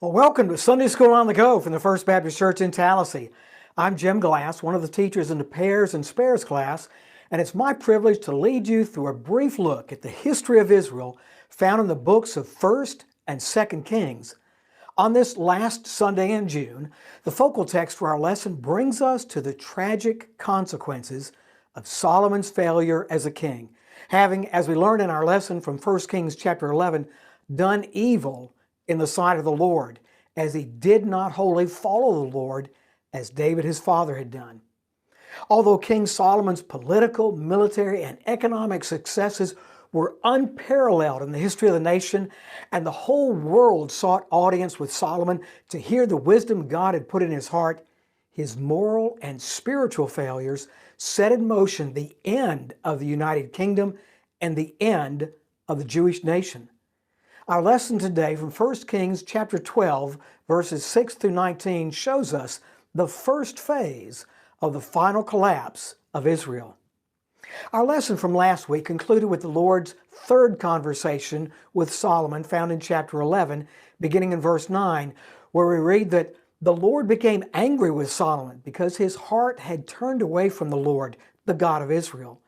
Well, welcome to Sunday School on the Go from the First Baptist Church in Tallahassee. I'm Jim Glass, one of the teachers in the Pairs and Spares class, and it's my privilege to lead you through a brief look at the history of Israel found in the books of 1st and 2nd Kings. On this last Sunday in June, the focal text for our lesson brings us to the tragic consequences of Solomon's failure as a king, having, as we learned in our lesson from 1 Kings chapter 11, done evil in the sight of the Lord, as he did not wholly follow the Lord as David his father had done. Although King Solomon's political, military, and economic successes were unparalleled in the history of the nation, and the whole world sought audience with Solomon to hear the wisdom God had put in his heart, his moral and spiritual failures set in motion the end of the United Kingdom and the end of the Jewish nation. Our lesson today from 1 Kings chapter 12, verses 6 through 19 shows us the first phase of the final collapse of Israel. Our lesson from last week concluded with the Lord's third conversation with Solomon found in chapter 11, beginning in verse 9, where we read that the Lord became angry with Solomon because his heart had turned away from the Lord, the God of Israel.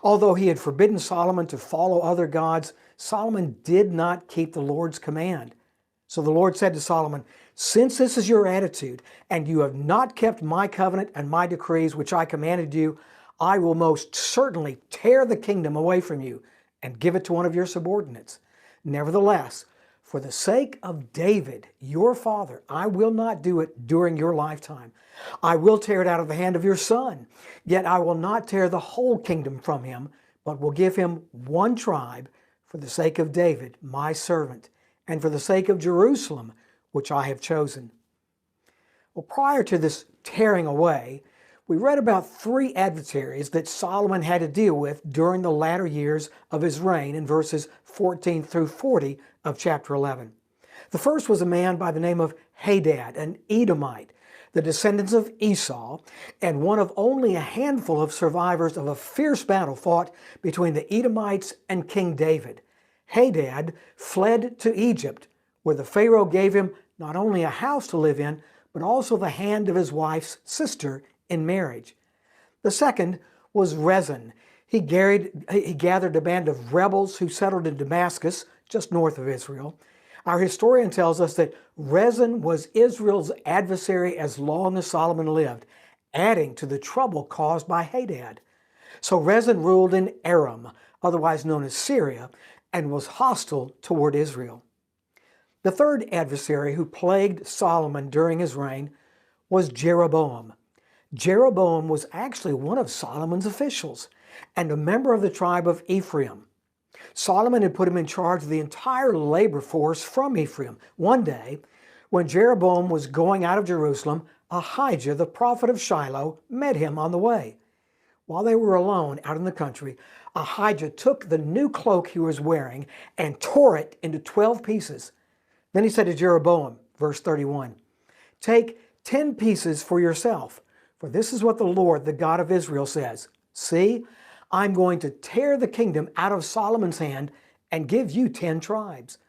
Although he had forbidden Solomon to follow other gods, Solomon did not keep the Lord's command. So the Lord said to Solomon, "Since this is your attitude, and you have not kept my covenant and my decrees which I commanded you, I will most certainly tear the kingdom away from you and give it to one of your subordinates. Nevertheless, for the sake of David, your father, I will not do it during your lifetime. I will tear it out of the hand of your son. Yet I will not tear the whole kingdom from him, but will give him one tribe for the sake of David, my servant, and for the sake of Jerusalem, which I have chosen." Well, prior to this tearing away, we read about three adversaries that Solomon had to deal with during the latter years of his reign in verses 14 through 40 of chapter 11. The first was a man by the name of Hadad, an Edomite, the descendants of Esau, and one of only a handful of survivors of a fierce battle fought between the Edomites and King David. Hadad fled to Egypt, where the Pharaoh gave him not only a house to live in, but also the hand of his wife's sister in marriage. The second was Rezin. He gathered a band of rebels who settled in Damascus, just north of Israel. Our historian tells us that Rezin was Israel's adversary as long as Solomon lived, adding to the trouble caused by Hadad. So Rezin ruled in Aram, otherwise known as Syria, and was hostile toward Israel. The third adversary who plagued Solomon during his reign was Jeroboam. Jeroboam was actually one of Solomon's officials and a member of the tribe of Ephraim. Solomon had put him in charge of the entire labor force from Ephraim. One day, when Jeroboam was going out of Jerusalem, Ahijah, the prophet of Shiloh, met him on the way. While they were alone out in the country, Ahijah took the new cloak he was wearing and tore it into 12 pieces. Then he said to Jeroboam, verse 31, "Take 10 pieces for yourself, for this is what the Lord, the God of Israel, says. See, I'm going to tear the kingdom out of Solomon's hand and give you 10 tribes.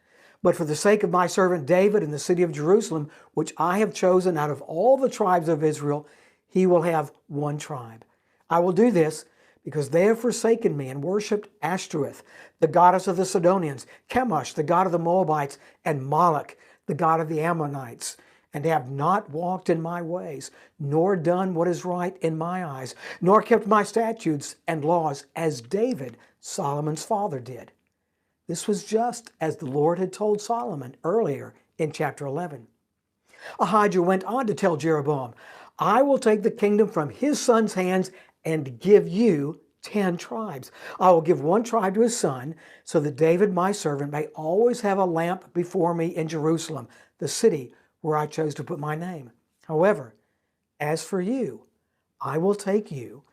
But for the sake of my servant David and the city of Jerusalem, which I have chosen out of all the tribes of Israel, he will have one tribe. I will do this because they have forsaken me and worshipped Ashtoreth, the goddess of the Sidonians, Chemosh, the god of the Moabites, and Moloch, the god of the Ammonites, and have not walked in my ways, nor done what is right in my eyes, nor kept my statutes and laws as David, Solomon's father, did." This was just as the Lord had told Solomon earlier in chapter 11. Ahijah went on to tell Jeroboam, "I will take the kingdom from his son's hands and give you 10 tribes. I will give one tribe to his son, so that David, my servant, may always have a lamp before me in Jerusalem, the city where I chose to put my name. However, as for you, I will take you,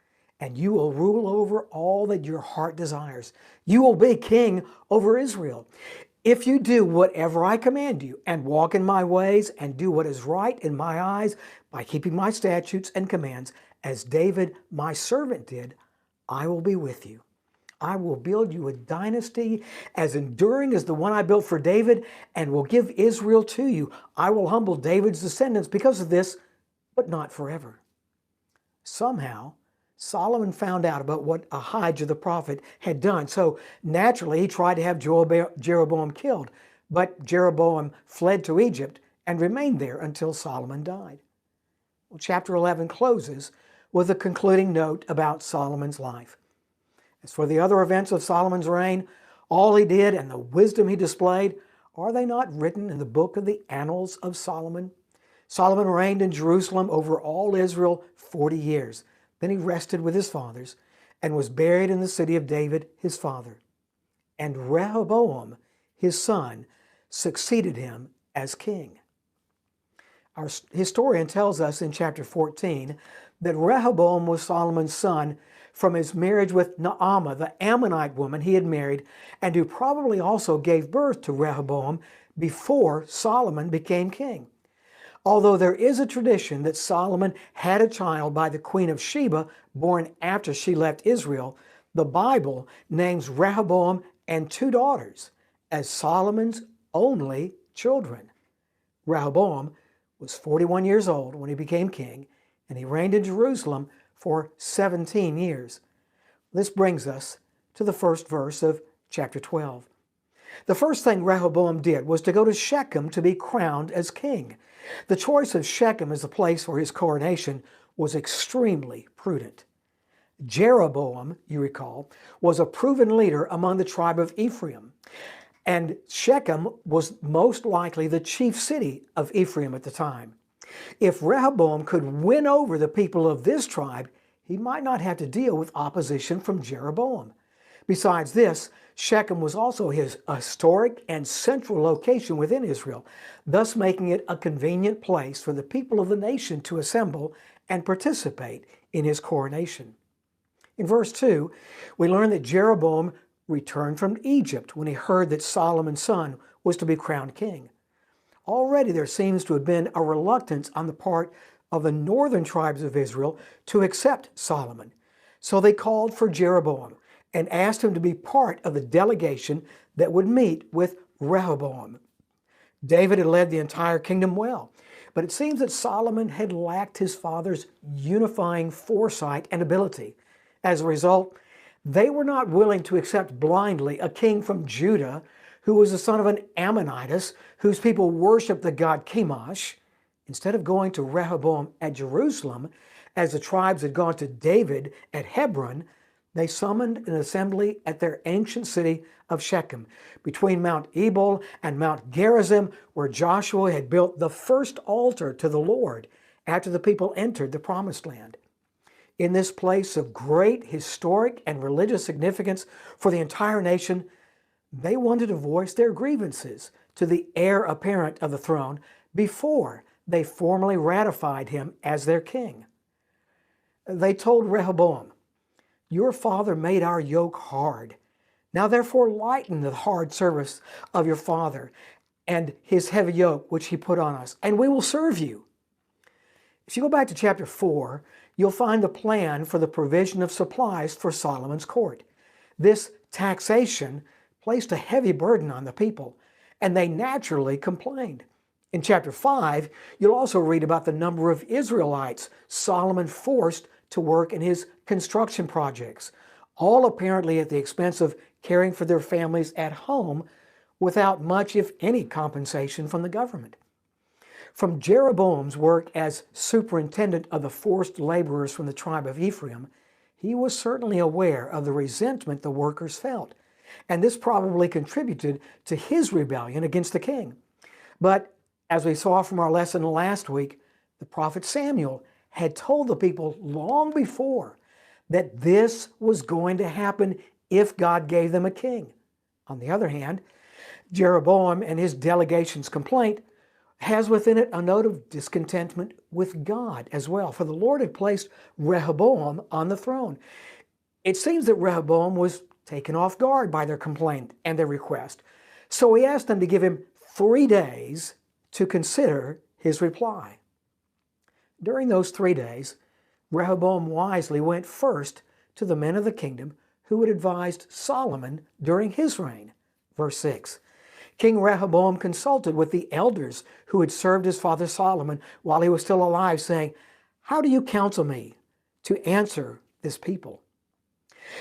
and you will rule over all that your heart desires. You will be king over Israel. If you do whatever I command you, and walk in my ways, and do what is right in my eyes, by keeping my statutes and commands, as David, my servant, did, I will be with you. I will build you a dynasty as enduring as the one I built for David, and will give Israel to you. I will humble David's descendants because of this, but not forever." Somehow, Solomon found out about what Ahijah the prophet had done. So naturally, he tried to have Jeroboam killed. But Jeroboam fled to Egypt and remained there until Solomon died. Well, chapter 11 closes with a concluding note about Solomon's life. As for the other events of Solomon's reign, all he did and the wisdom he displayed, are they not written in the book of the Annals of Solomon? Solomon reigned in Jerusalem over all Israel 40 years. Then he rested with his fathers and was buried in the city of David, his father. And Rehoboam, his son, succeeded him as king. Our historian tells us in chapter 14 that Rehoboam was Solomon's son from his marriage with Naamah, the Ammonite woman he had married, and who probably also gave birth to Rehoboam before Solomon became king. Although there is a tradition that Solomon had a child by the queen of Sheba born after she left Israel, the Bible names Rehoboam and 2 daughters as Solomon's only children. Rehoboam was 41 years old when he became king, and he reigned in Jerusalem for 17 years. This brings us to the first verse of chapter 12. The first thing Rehoboam did was to go to Shechem to be crowned as king. The choice of Shechem as the place for his coronation was extremely prudent. Jeroboam, you recall, was a proven leader among the tribe of Ephraim. And Shechem was most likely the chief city of Ephraim at the time. If Rehoboam could win over the people of this tribe, he might not have to deal with opposition from Jeroboam. Besides this, Shechem was also his historic and central location within Israel, thus making it a convenient place for the people of the nation to assemble and participate in his coronation. In verse 2, we learn that Jeroboam returned from Egypt when he heard that Solomon's son was to be crowned king. Already there seems to have been a reluctance on the part of the northern tribes of Israel to accept Solomon. So they called for Jeroboam and asked him to be part of the delegation that would meet with Rehoboam. David had led the entire kingdom well, but it seems that Solomon had lacked his father's unifying foresight and ability. As a result, they were not willing to accept blindly a king from Judah who was the son of an Ammonitess whose people worshiped the god Chemosh. Instead of going to Rehoboam at Jerusalem, as the tribes had gone to David at Hebron, they summoned an assembly at their ancient city of Shechem, between Mount Ebal and Mount Gerizim, where Joshua had built the first altar to the Lord after the people entered the Promised Land. In this place of great historic and religious significance for the entire nation, they wanted to voice their grievances to the heir apparent of the throne before they formally ratified him as their king. They told Rehoboam, "Your father made our yoke hard. Now therefore lighten the hard service of your father and his heavy yoke which he put on us, and we will serve you." If you go back to chapter 4, you'll find the plan for the provision of supplies for Solomon's court. This taxation placed a heavy burden on the people, and they naturally complained. In chapter 5, you'll also read about the number of Israelites Solomon forced to work in his construction projects, all apparently at the expense of caring for their families at home without much, if any, compensation from the government. From Jeroboam's work as superintendent of the forced laborers from the tribe of Ephraim, he was certainly aware of the resentment the workers felt, and this probably contributed to his rebellion against the king. But as we saw from our lesson last week, the prophet Samuel had told the people long before that this was going to happen if God gave them a king. On the other hand, Jeroboam and his delegation's complaint has within it a note of discontentment with God as well, for the Lord had placed Rehoboam on the throne. It seems that Rehoboam was taken off guard by their complaint and their request, so he asked them to give him 3 days to consider his reply. During those 3 days, Rehoboam wisely went first to the men of the kingdom who had advised Solomon during his reign. Verse 6. King Rehoboam consulted with the elders who had served his father Solomon while he was still alive, saying, "How do you counsel me to answer this people?"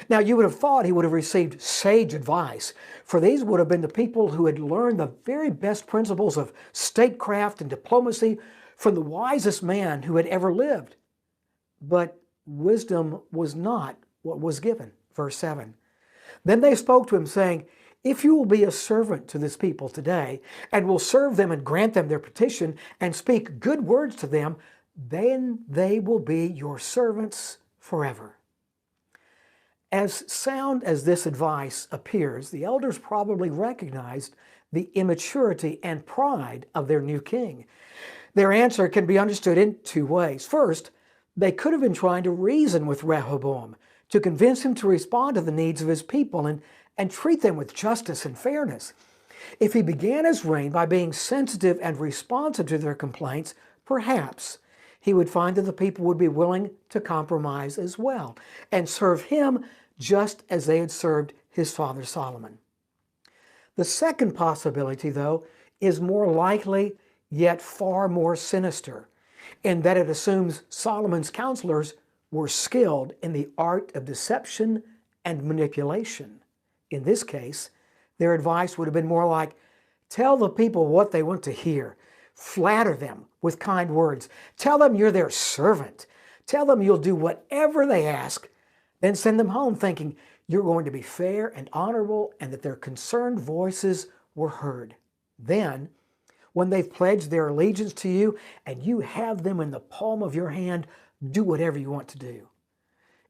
Now, you would have thought he would have received sage advice, for these would have been the people who had learned the very best principles of statecraft and diplomacy from the wisest man who had ever lived. But wisdom was not what was given. Verse 7. Then they spoke to him, saying, "If you will be a servant to this people today, and will serve them and grant them their petition, and speak good words to them, then they will be your servants forever." As sound as this advice appears, the elders probably recognized the immaturity and pride of their new king. Their answer can be understood in two ways. First, they could have been trying to reason with Rehoboam to convince him to respond to the needs of his people and treat them with justice and fairness. If he began his reign by being sensitive and responsive to their complaints, perhaps he would find that the people would be willing to compromise as well and serve him just as they had served his father Solomon. The second possibility, though, is more likely yet far more sinister, in that it assumes Solomon's counselors were skilled in the art of deception and manipulation. In this case, their advice would have been more like, tell the people what they want to hear. Flatter them with kind words. Tell them you're their servant. Tell them you'll do whatever they ask. Then send them home thinking you're going to be fair and honorable and that their concerned voices were heard. Then, when they've pledged their allegiance to you and you have them in the palm of your hand, do whatever you want to do.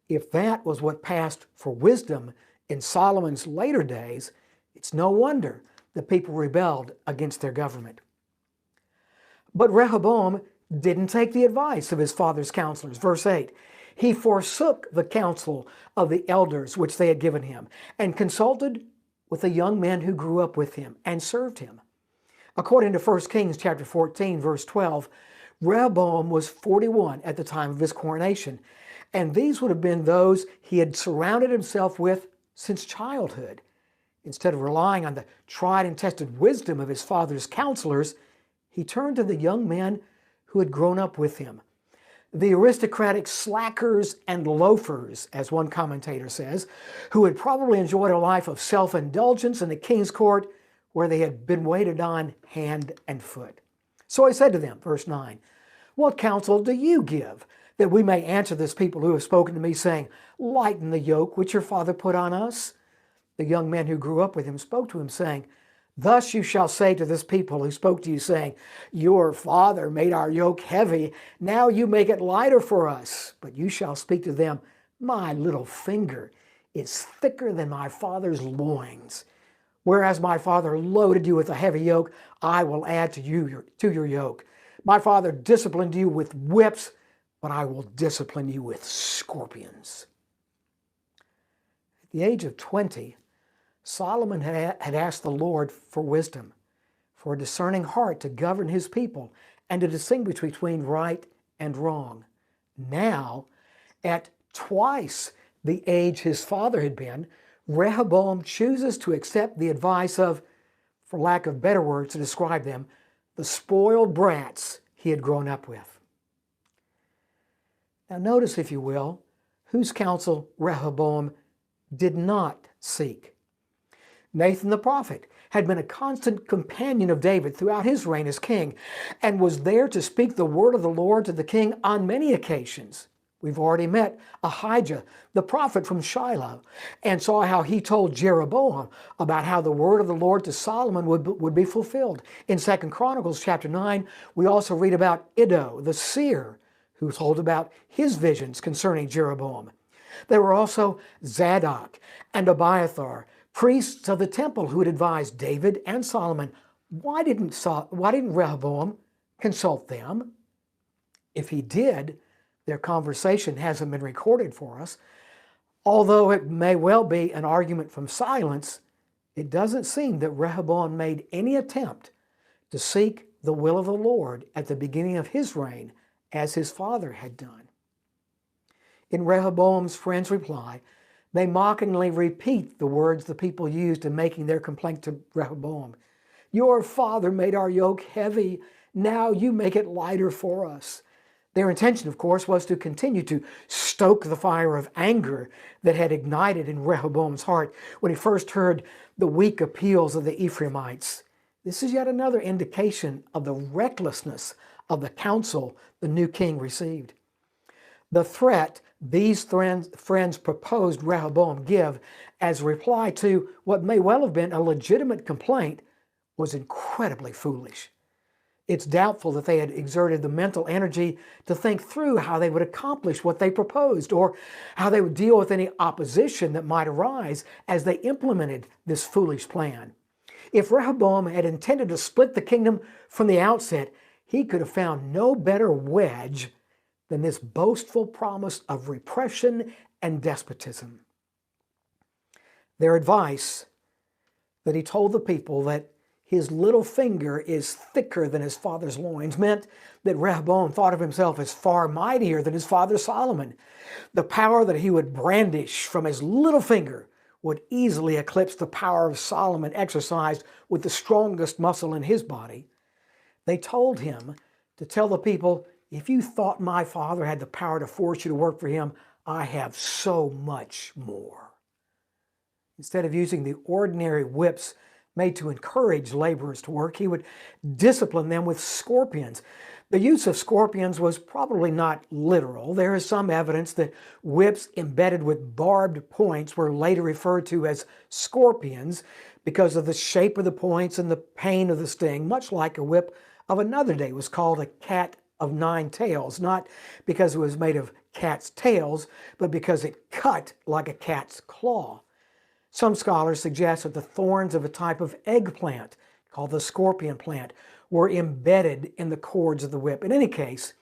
If that was what passed for wisdom in Solomon's later days, it's no wonder the people rebelled against their government. But Rehoboam didn't take the advice of his father's counselors. Verse 8, he forsook the counsel of the elders which they had given him and consulted with the young men who grew up with him and served him. According to 1 Kings chapter 14, verse 12, Rehoboam was 41 at the time of his coronation, and these would have been those he had surrounded himself with since childhood. Instead of relying on the tried and tested wisdom of his father's counselors, he turned to the young men who had grown up with him. The aristocratic slackers and loafers, as one commentator says, who had probably enjoyed a life of self-indulgence in the king's court where they had been waited on hand and foot. So I said to them, verse 9, "What counsel do you give, that we may answer this people who have spoken to me, saying, 'Lighten the yoke which your father put on us'?" The young men who grew up with him spoke to him, saying, "Thus you shall say to this people who spoke to you, saying, 'Your father made our yoke heavy, now you make it lighter for us.' But you shall speak to them, 'My little finger is thicker than my father's loins. Whereas my father loaded you with a heavy yoke, I will add to your yoke. My father disciplined you with whips, but I will discipline you with scorpions." At the age of 20, Solomon had asked the Lord for wisdom, for a discerning heart to govern his people and to distinguish between right and wrong. Now, at twice the age his father had been, Rehoboam chooses to accept the advice of, for lack of better words to describe them, the spoiled brats he had grown up with. Now notice, if you will, whose counsel Rehoboam did not seek. Nathan the prophet had been a constant companion of David throughout his reign as king and was there to speak the word of the Lord to the king on many occasions. We've already met Ahijah, the prophet from Shiloh, and saw how he told Jeroboam about how the word of the Lord to Solomon would be fulfilled. In 2 Chronicles chapter 9, we also read about Iddo, the seer, who told about his visions concerning Jeroboam. There were also Zadok and Abiathar, priests of the temple, who had advised David and Solomon. Why didn't Rehoboam consult them? If he did, their conversation hasn't been recorded for us. Although it may well be an argument from silence, it doesn't seem that Rehoboam made any attempt to seek the will of the Lord at the beginning of his reign, as his father had done. In Rehoboam's friend's reply, They mockingly repeat the words the people used in making their complaint to Rehoboam. Your father made our yoke heavy. Now you make it lighter for us. Their intention, of course, was to continue to stoke the fire of anger that had ignited in Rehoboam's heart when he first heard the weak appeals of the Ephraimites. This is yet another indication of the recklessness of the counsel the new king received. The threat these friends proposed Rehoboam give as a reply to what may well have been a legitimate complaint was incredibly foolish. It's doubtful that they had exerted the mental energy to think through how they would accomplish what they proposed or how they would deal with any opposition that might arise as they implemented this foolish plan. If Rehoboam had intended to split the kingdom from the outset, he could have found no better wedge than this boastful promise of repression and despotism. Their advice that he told the people that his little finger is thicker than his father's loins meant that Rehoboam thought of himself as far mightier than his father Solomon. The power that he would brandish from his little finger would easily eclipse the power of Solomon exercised with the strongest muscle in his body. They told him to tell the people, if you thought my father had the power to force you to work for him, I have so much more. Instead of using the ordinary whips made to encourage laborers to work, he would discipline them with scorpions. The use of scorpions was probably not literal. There is some evidence that whips embedded with barbed points were later referred to as scorpions because of the shape of the points and the pain of the sting, much like a whip of another day was called a cat of nine tails, not because it was made of cat's tails, but because it cut like a cat's claw. Some scholars suggest that the thorns of a type of eggplant, called the scorpion plant, were embedded in the cords of the whip. In any case,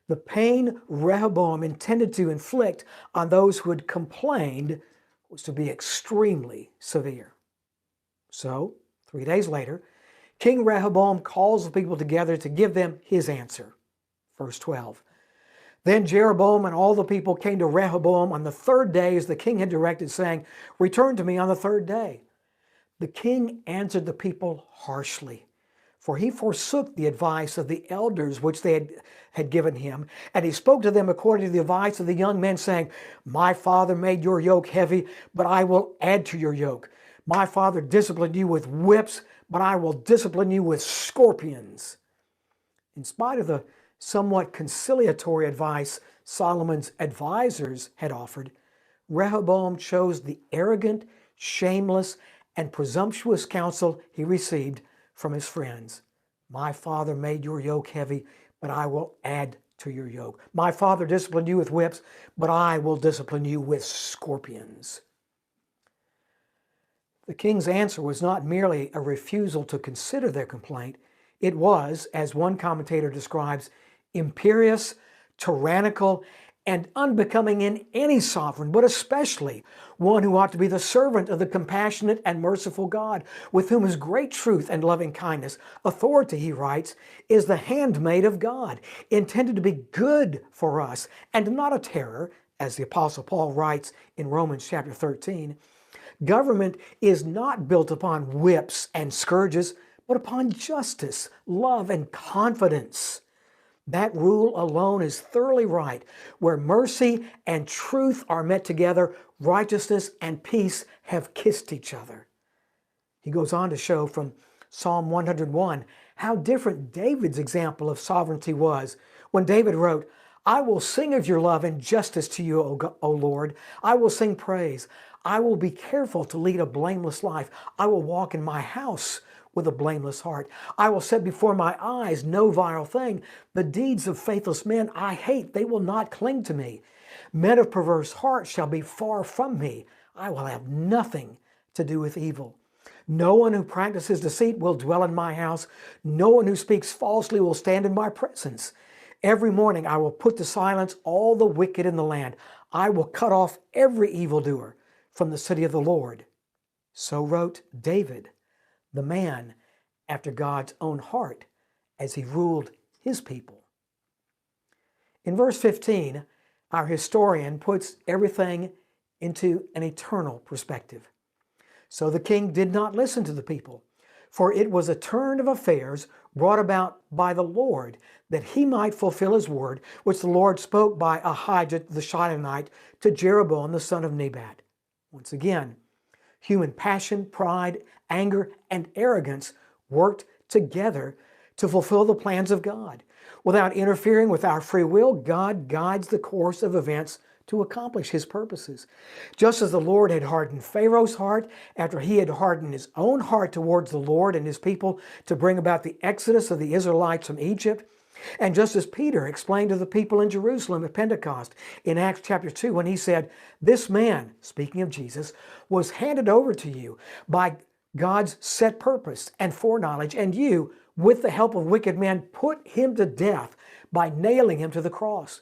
the pain Rehoboam intended to inflict on those who had complained was to be extremely severe. So, 3 days later, King Rehoboam calls the people together to give them his answer. Verse 12. Then Jeroboam and all the people came to Rehoboam on the third day as the king had directed, saying, Return to me on the third day. The king answered the people harshly, for he forsook the advice of the elders which they had given him, and he spoke to them according to the advice of the young men, saying, My father made your yoke heavy, but I will add to your yoke. My father disciplined you with whips, but I will discipline you with scorpions. In spite of the somewhat conciliatory advice Solomon's advisors had offered, Rehoboam chose the arrogant, shameless, and presumptuous counsel he received from his friends. My father made your yoke heavy, but I will add to your yoke. My father disciplined you with whips, but I will discipline you with scorpions. The king's answer was not merely a refusal to consider their complaint. It was, as one commentator describes, imperious, tyrannical, and unbecoming in any sovereign, but especially one who ought to be the servant of the compassionate and merciful God, with whom is great truth and loving kindness. Authority, he writes, is the handmaid of God, intended to be good for us, and not a terror, as the Apostle Paul writes in Romans chapter 13. Government is not built upon whips and scourges, but upon justice, love, and confidence. That rule alone is thoroughly right. Where mercy and truth are met together, righteousness and peace have kissed each other. He goes on to show from Psalm 101 how different David's example of sovereignty was when David wrote, I will sing of your love and justice to you, O Lord. I will sing praise. I will be careful to lead a blameless life. I will walk in my house with a blameless heart. I will set before my eyes no vile thing. The deeds of faithless men I hate. They will not cling to me. Men of perverse hearts shall be far from me. I will have nothing to do with evil. No one who practices deceit will dwell in my house. No one who speaks falsely will stand in my presence. Every morning I will put to silence all the wicked in the land. I will cut off every evildoer from the city of the Lord. So wrote David, the man after God's own heart, as he ruled his people. In verse 15, our historian puts everything into an eternal perspective. So the king did not listen to the people, for it was a turn of affairs brought about by the Lord, that he might fulfill his word, which the Lord spoke by Ahijah the Shilonite to Jeroboam the son of Nebat. Once again, human passion, pride, anger, and arrogance worked together to fulfill the plans of God. Without interfering with our free will, God guides the course of events to accomplish his purposes. Just as the Lord had hardened Pharaoh's heart after he had hardened his own heart towards the Lord and his people to bring about the exodus of the Israelites from Egypt, and just as Peter explained to the people in Jerusalem at Pentecost in Acts chapter 2 when he said, "This man," speaking of Jesus, "was handed over to you by God's set purpose and foreknowledge, and you, with the help of wicked men, put him to death by nailing him to the cross."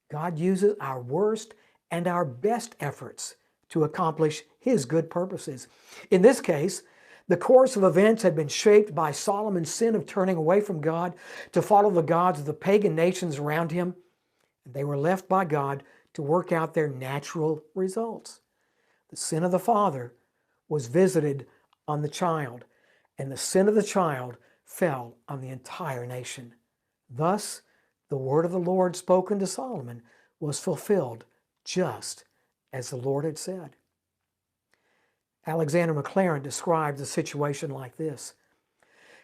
God uses our worst and our best efforts to accomplish his good purposes. In this case, the course of events had been shaped by Solomon's sin of turning away from God to follow the gods of the pagan nations around him, and they were left by God to work out their natural results. The sin of the father was visited on the child, and the sin of the child fell on the entire nation. Thus, the word of the Lord spoken to Solomon was fulfilled just as the Lord had said. Alexander McLaren describes the situation like this: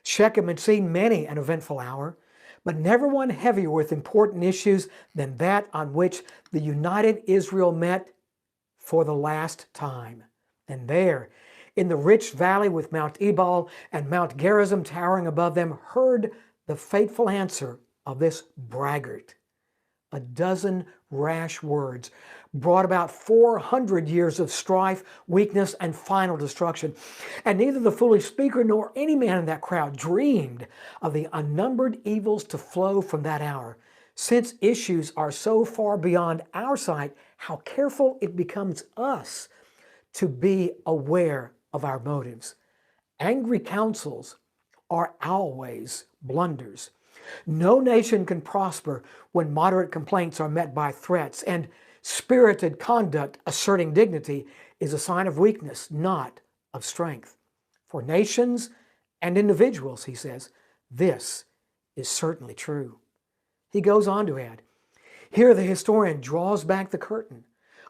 Shechem had seen many an eventful hour, but never one heavier with important issues than that on which the united Israel met for the last time. And there, in the rich valley with Mount Ebal and Mount Gerizim towering above them, heard the fateful answer of this braggart. A dozen rash words brought about 400 years of strife, weakness, and final destruction. And neither the foolish speaker nor any man in that crowd dreamed of the unnumbered evils to flow from that hour. Since issues are so far beyond our sight, how careful it becomes us to be aware of our motives. Angry counsels are always blunders. No nation can prosper when moderate complaints are met by threats, and spirited conduct asserting dignity is a sign of weakness, not of strength. For nations and individuals, he says, this is certainly true. He goes on to add, here the historian draws back the curtain.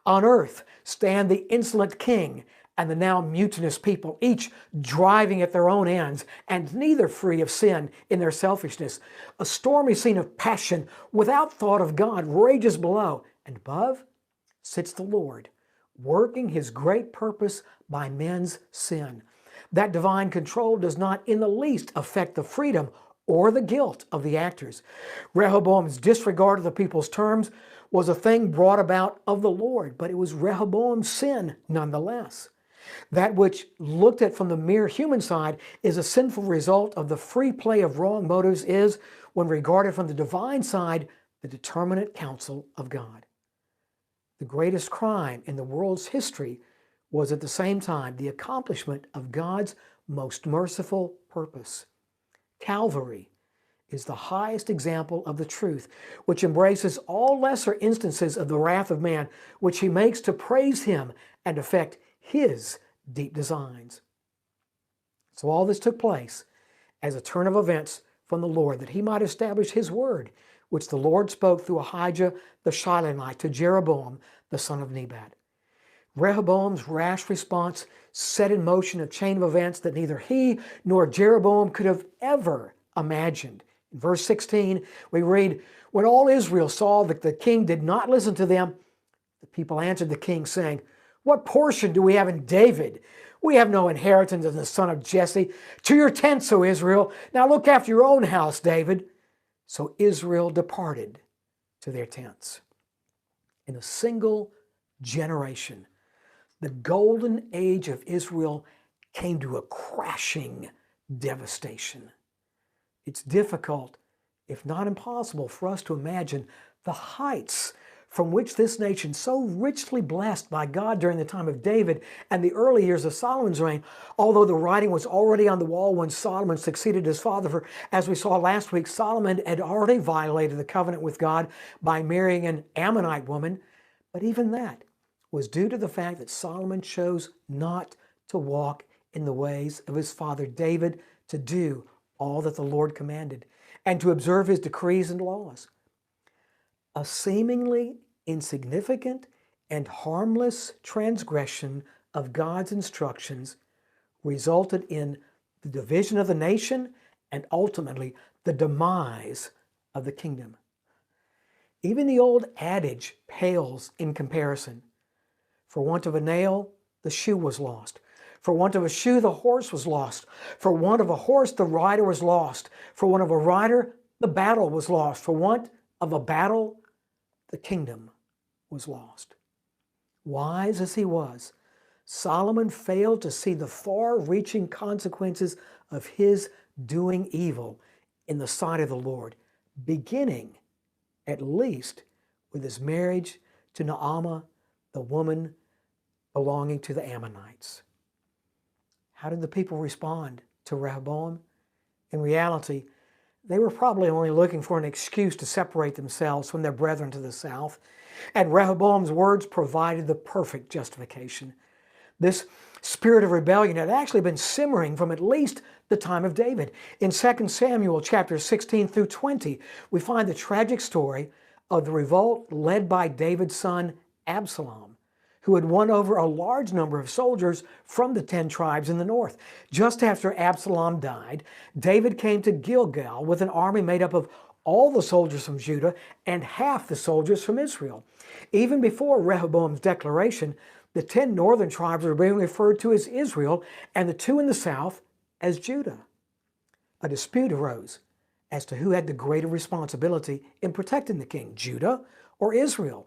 On earth stand the insolent king and the now mutinous people, each driving at their own ends, and neither free of sin in their selfishness. A stormy scene of passion without thought of God rages below, and above sits the Lord, working his great purpose by men's sin. That divine control does not in the least affect the freedom or the guilt of the actors. Rehoboam's disregard of the people's terms was a thing brought about of the Lord, but it was Rehoboam's sin nonetheless. That which, looked at from the mere human side, is a sinful result of the free play of wrong motives is, when regarded from the divine side, the determinate counsel of God. The greatest crime in the world's history was at the same time the accomplishment of God's most merciful purpose. Calvary is the highest example of the truth, which embraces all lesser instances of the wrath of man, which he makes to praise him and effect his deep designs. So all this took place as a turn of events from the Lord, that he might establish his word, which the Lord spoke through Ahijah the Shilonite to Jeroboam the son of Nebat. Rehoboam's rash response set in motion a chain of events that neither he nor Jeroboam could have ever imagined. In verse 16, we read, when all Israel saw that the king did not listen to them, the people answered the king, saying, what portion do we have in David? We have no inheritance in the son of Jesse. To your tents, O Israel. Now look after your own house, David. So Israel departed to their tents. In a single generation, the golden age of Israel came to a crashing devastation. It's difficult, if not impossible, for us to imagine the heights from which this nation, so richly blessed by God during the time of David and the early years of Solomon's reign, although the writing was already on the wall when Solomon succeeded his father, for as we saw last week, Solomon had already violated the covenant with God by marrying an Ammonite woman. But even that, was due to the fact that Solomon chose not to walk in the ways of his father David, to do all that the Lord commanded, and to observe his decrees and laws. A seemingly insignificant and harmless transgression of God's instructions resulted in the division of the nation and ultimately the demise of the kingdom. Even the old adage pales in comparison. For want of a nail, the shoe was lost. For want of a shoe, the horse was lost. For want of a horse, the rider was lost. For want of a rider, the battle was lost. For want of a battle, the kingdom was lost. Wise as he was, Solomon failed to see the far-reaching consequences of his doing evil in the sight of the Lord, beginning, at least, with his marriage to Naamah, the woman belonging to the Ammonites. How did the people respond to Rehoboam? In reality, they were probably only looking for an excuse to separate themselves from their brethren to the south, and Rehoboam's words provided the perfect justification. This spirit of rebellion had actually been simmering from at least the time of David. In 2 Samuel chapters 16 through 20, we find the tragic story of the revolt led by David's son Absalom, who had won over a large number of soldiers from the 10 tribes in the north. Just after Absalom died, David came to Gilgal with an army made up of all the soldiers from Judah and half the soldiers from Israel. Even before Rehoboam's declaration, the 10 northern tribes were being referred to as Israel and the 2 in the south as Judah. A dispute arose as to who had the greater responsibility in protecting the king, Judah or Israel.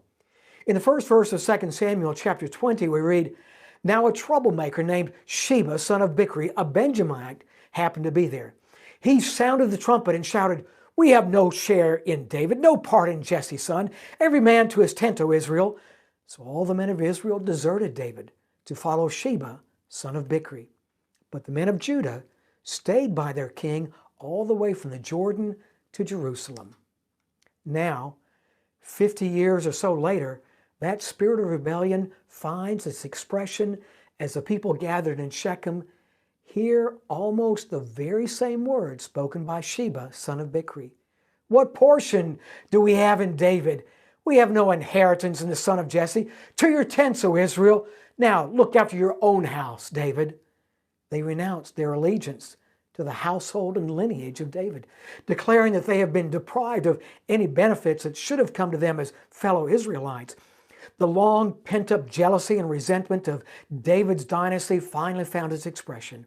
In the first verse of 2 Samuel chapter 20, we read, "Now a troublemaker named Sheba, son of Bichri, a Benjamite, happened to be there. He sounded the trumpet and shouted, 'We have no share in David, no part in Jesse's son. Every man to his tent, O Israel.' So all the men of Israel deserted David to follow Sheba, son of Bichri. But the men of Judah stayed by their king all the way from the Jordan to Jerusalem." Now, 50 years or so later, that spirit of rebellion finds its expression as the people gathered in Shechem hear almost the very same words spoken by Sheba, son of Bichri. "What portion do we have in David? We have no inheritance in the son of Jesse. To your tents, O Israel. Now look after your own house, David." They renounced their allegiance to the household and lineage of David, declaring that they have been deprived of any benefits that should have come to them as fellow Israelites. The long pent-up jealousy and resentment of David's dynasty finally found its expression.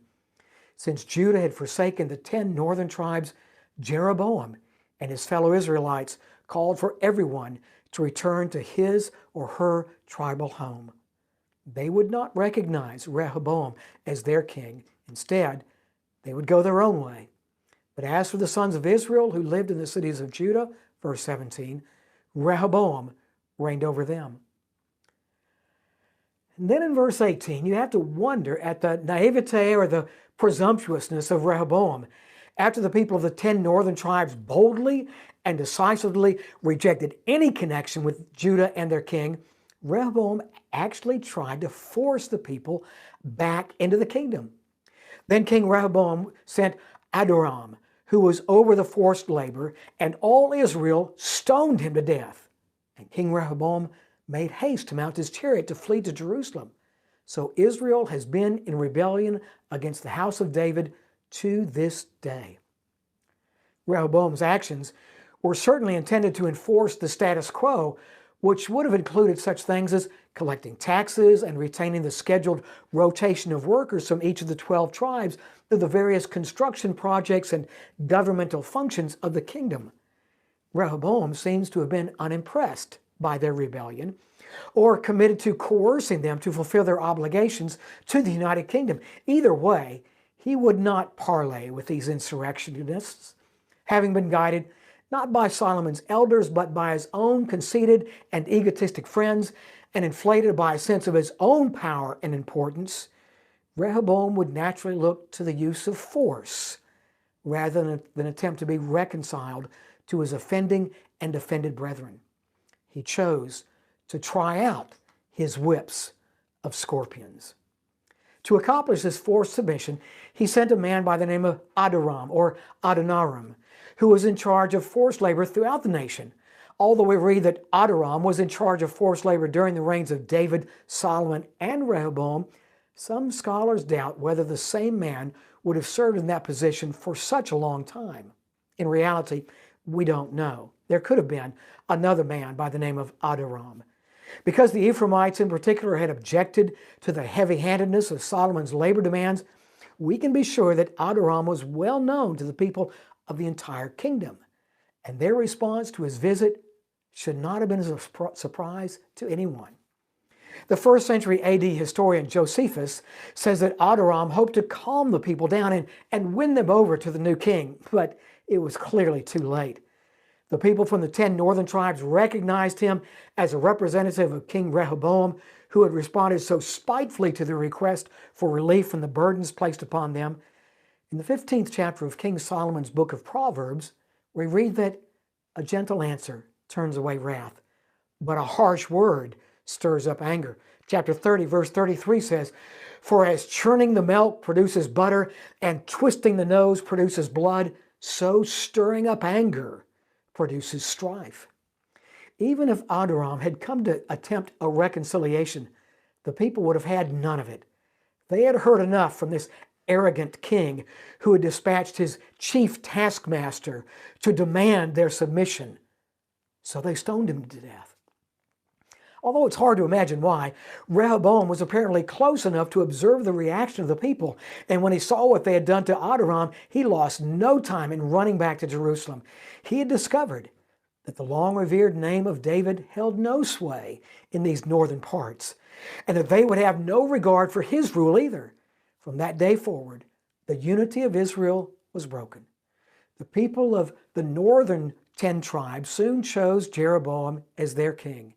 Since Judah had forsaken the 10 northern tribes, Jeroboam and his fellow Israelites called for everyone to return to his or her tribal home. They would not recognize Rehoboam as their king. Instead, they would go their own way. But as for the sons of Israel who lived in the cities of Judah, verse 17, Rehoboam reigned over them. And then in verse 18, you have to wonder at the naivete or the presumptuousness of Rehoboam. After the people of the 10 northern tribes boldly and decisively rejected any connection with Judah and their king, Rehoboam actually tried to force the people back into the kingdom. Then King Rehoboam sent Adoram, who was over the forced labor, and all Israel stoned him to death. And King Rehoboam made haste to mount his chariot to flee to Jerusalem. So Israel has been in rebellion against the house of David to this day. Rehoboam's actions were certainly intended to enforce the status quo, which would have included such things as collecting taxes and retaining the scheduled rotation of workers from each of the 12 tribes through the various construction projects and governmental functions of the kingdom. Rehoboam seems to have been unimpressed by their rebellion or committed to coercing them to fulfill their obligations to the United Kingdom. Either way, he would not parley with these insurrectionists, having been guided not by Solomon's elders, but by his own conceited and egotistic friends, and inflated by a sense of his own power and importance. Rehoboam would naturally look to the use of force rather than attempt to be reconciled to his offending and offended brethren. He chose to try out his whips of scorpions. To accomplish this forced submission, he sent a man by the name of Adoram or Adoniram, who was in charge of forced labor throughout the nation. Although we read that Adoram was in charge of forced labor during the reigns of David, Solomon, and Rehoboam, some scholars doubt whether the same man would have served in that position for such a long time. In reality, we don't know. There could have been another man by the name of Adoram. Because the Ephraimites in particular had objected to the heavy-handedness of Solomon's labor demands, we can be sure that Adoram was well known to the people of the entire kingdom, and their response to his visit should not have been a surprise to anyone. The first century AD historian Josephus says that Adoram hoped to calm the people down and win them over to the new king, but it was clearly too late. The people from the 10 northern tribes recognized him as a representative of King Rehoboam, who had responded so spitefully to their request for relief from the burdens placed upon them. In the 15th chapter of King Solomon's book of Proverbs, we read that a gentle answer turns away wrath, but a harsh word stirs up anger. Chapter 30, verse 33 says, "For as churning the milk produces butter, and twisting the nose produces blood, so stirring up anger produces strife." Even if Adoram had come to attempt a reconciliation, the people would have had none of it. They had heard enough from this arrogant king who had dispatched his chief taskmaster to demand their submission. So they stoned him to death. Although it's hard to imagine why, Rehoboam was apparently close enough to observe the reaction of the people, and when he saw what they had done to Adoram, he lost no time in running back to Jerusalem. He had discovered that the long-revered name of David held no sway in these northern parts, and that they would have no regard for his rule either. From that day forward, the unity of Israel was broken. The people of the northern 10 tribes soon chose Jeroboam as their king,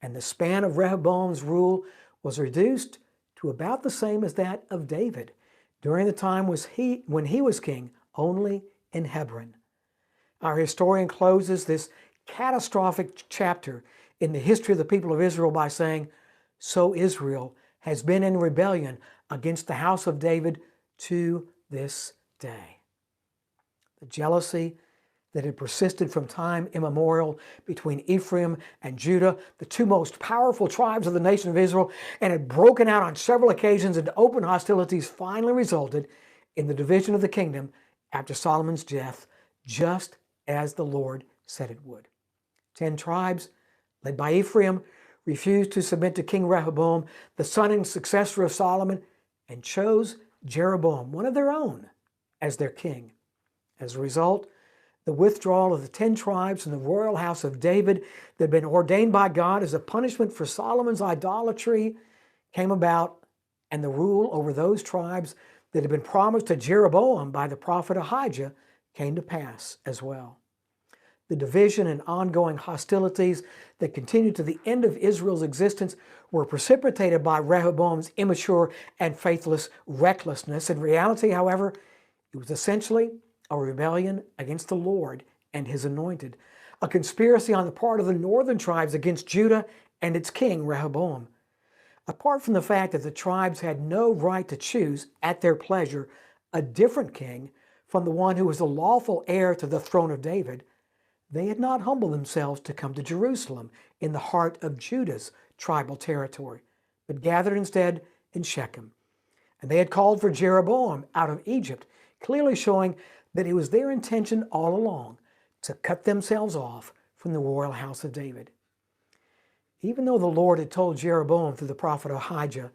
and the span of Rehoboam's rule was reduced to about the same as that of David during the time when he was king, only in Hebron. Our historian closes this catastrophic chapter in the history of the people of Israel by saying, "So Israel has been in rebellion against the house of David to this day." The jealousy that had persisted from time immemorial between Ephraim and Judah, the two most powerful tribes of the nation of Israel, and had broken out on several occasions into open hostilities, finally resulted in the division of the kingdom after Solomon's death, just as the Lord said it would. 10 tribes, led by Ephraim, refused to submit to King Rehoboam, the son and successor of Solomon, and chose Jeroboam, one of their own, as their king. As a result, the withdrawal of the 10 tribes from the royal house of David that had been ordained by God as a punishment for Solomon's idolatry came about, and the rule over those tribes that had been promised to Jeroboam by the prophet Ahijah came to pass as well. The division and ongoing hostilities that continued to the end of Israel's existence were precipitated by Rehoboam's immature and faithless recklessness. In reality, however, it was essentially a rebellion against the Lord and his anointed, a conspiracy on the part of the northern tribes against Judah and its king, Rehoboam. Apart from the fact that the tribes had no right to choose, at their pleasure, a different king from the one who was the lawful heir to the throne of David, they had not humbled themselves to come to Jerusalem in the heart of Judah's tribal territory, but gathered instead in Shechem. And they had called for Jeroboam out of Egypt, clearly showing that it was their intention all along to cut themselves off from the royal house of David. Even though the Lord had told Jeroboam through the prophet Ahijah,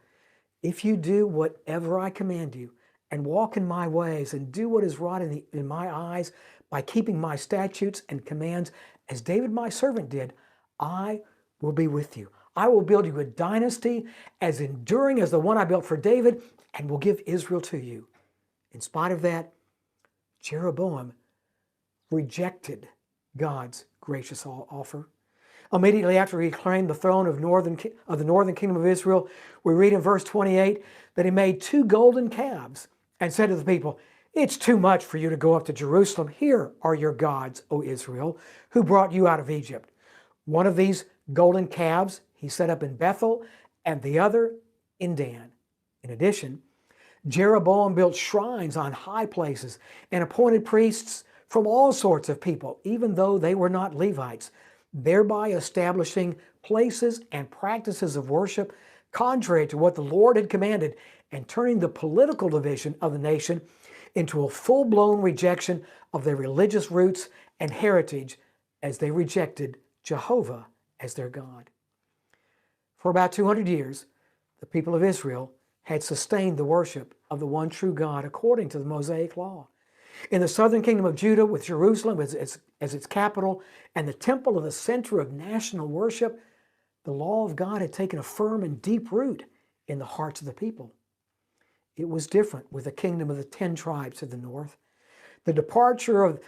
"If you do whatever I command you, and walk in my ways, and do what is right in my eyes, by keeping my statutes and commands, as David my servant did, I will be with you. I will build you a dynasty as enduring as the one I built for David, and will give Israel to you." In spite of that, Jeroboam rejected God's gracious offer. Immediately after he claimed the throne of the northern kingdom of Israel, we read in verse 28 that he made 2 golden calves and said to the people, "It's too much for you to go up to Jerusalem. Here are your gods, O Israel, who brought you out of Egypt." One of these golden calves he set up in Bethel and the other in Dan. In addition, Jeroboam built shrines on high places and appointed priests from all sorts of people, even though they were not Levites, thereby establishing places and practices of worship contrary to what the Lord had commanded and turning the political division of the nation into a full-blown rejection of their religious roots and heritage as they rejected Jehovah as their God. For about 200 years, the people of Israel had sustained the worship of the one true God according to the Mosaic law. In the southern kingdom of Judah, with Jerusalem as its capital and the temple as the center of national worship, the law of God had taken a firm and deep root in the hearts of the people. It was different with the kingdom of the 10 tribes of the north. The departure of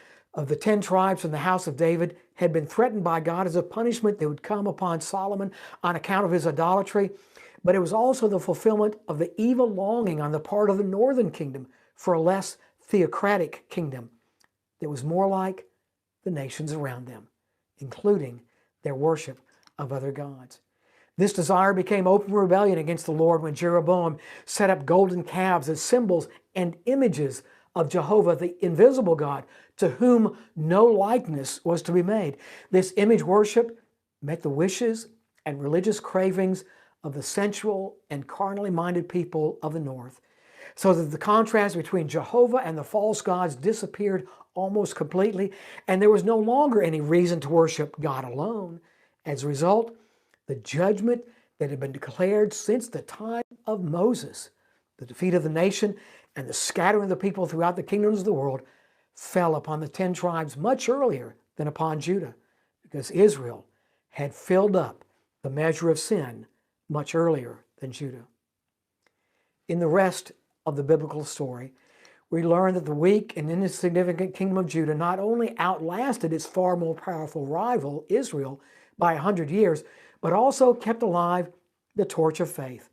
the 10 tribes from the house of David had been threatened by God as a punishment that would come upon Solomon on account of his idolatry, but it was also the fulfillment of the evil longing on the part of the northern kingdom for a less theocratic kingdom that was more like the nations around them, including their worship of other gods. This desire became open rebellion against the Lord when Jeroboam set up golden calves as symbols and images of Jehovah, the invisible God, to whom no likeness was to be made. This image worship met the wishes and religious cravings of the sensual and carnally minded people of the north, so that the contrast between Jehovah and the false gods disappeared almost completely, and there was no longer any reason to worship God alone. As a result, the judgment that had been declared since the time of Moses, the defeat of the nation and the scattering of the people throughout the kingdoms of the world, fell upon the 10 tribes much earlier than upon Judah, because Israel had filled up the measure of sin much earlier than Judah. In the rest of the biblical story, we learn that the weak and insignificant kingdom of Judah not only outlasted its far more powerful rival, Israel, by 100 years, but also kept alive the torch of faith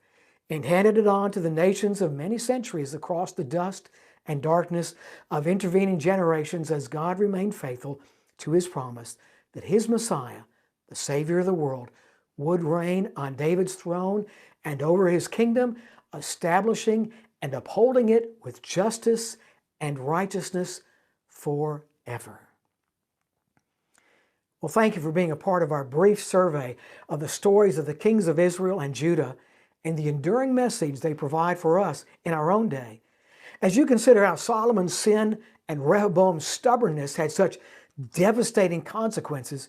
and handed it on to the nations of many centuries across the dust and darkness of intervening generations as God remained faithful to his promise that his Messiah, the Savior of the world, would reign on David's throne and over his kingdom, establishing and upholding it with justice and righteousness forever. Well, thank you for being a part of our brief survey of the stories of the kings of Israel and Judah and the enduring message they provide for us in our own day. As you consider how Solomon's sin and Rehoboam's stubbornness had such devastating consequences,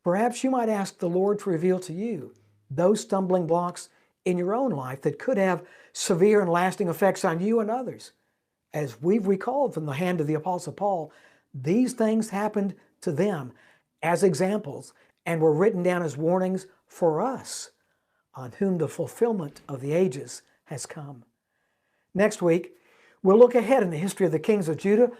perhaps you might ask the Lord to reveal to you those stumbling blocks in your own life that could have severe and lasting effects on you and others. As we've recalled from the hand of the Apostle Paul, these things happened to them as examples and were written down as warnings for us, on whom the fulfillment of the ages has come. Next week, we'll look ahead in the history of the kings of Judah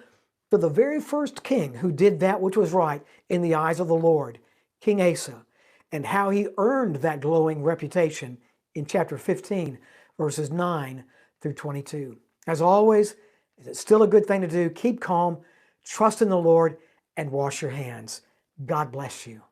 to the very first king who did that which was right in the eyes of the Lord, King Asa, and how he earned that glowing reputation in chapter 15, verses 9 through 22. As always, it's still a good thing to do. Keep calm, trust in the Lord, and wash your hands. God bless you.